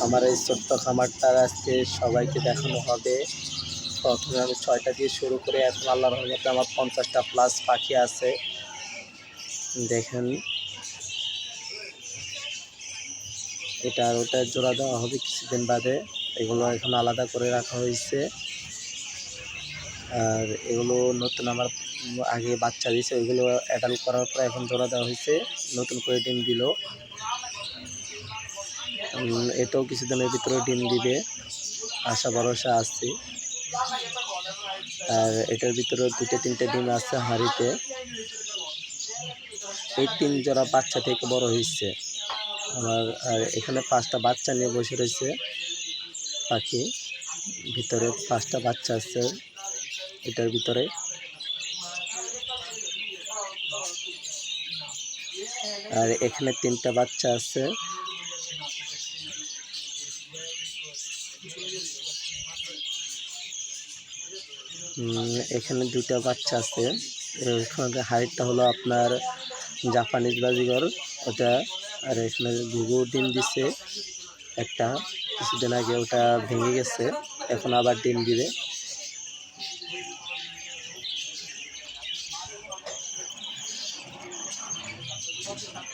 আমার এই ছোট্ট খামারটা আজকে সবাইকে দেখানো হবে। প্রথমে আমি 6টা দিয়ে শুরু করে এখন আল্লাহর রহমতে আমার 50টা প্লাস পাখি আছে। দেখেন এটা আর ওটা জোড়া দেওয়া হবে কিছুদিন বাদে। এগুলো এখন আলাদা করে রাখা হয়েছে। আর এগুলো নতুন আমার আগে বাচ্চা দিয়েছে, ওইগুলো অ্যাডাল্ট করার পর এখন জোড়া দেওয়া হয়েছে, নতুন করে ডিম দিল। এটাও কিছুদিনের ভিতরে ডিম দিবে, আশা ভরসা আছে। আর এটার ভিতরে 2-3টে ডিম আছে হাঁড়িতে। এই 3 জোড়া বাচ্চা থেকে বড় হয়েছে আমার। আর এখানে 5টা বাচ্চা নিয়ে বসে রয়েছে পাখি, ভিতরে 5টা বাচ্চা আছে এটার ভিতরে। আর এখানে 3টা বাচ্চা আছে। এখানে 2টা বাচ্চা আছে। এখানে হাইটটা হলো আপনার জাপানিজ বাজিগর ওটা। আর এখানে ঘুঘু ডিম দিছে একটা, কিছুদিন আগে ওটা ভেঙে গেছে, এখন আবার ডিম দিবে।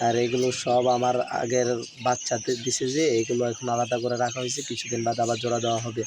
আর এগুলো সব আমার আগের বাচ্চাদের দিছে, যে এগুলো এখন আলাদা করে রাখা হয়েছে, কিছুদিন বাদ আবার জোড়া দেওয়া হবে।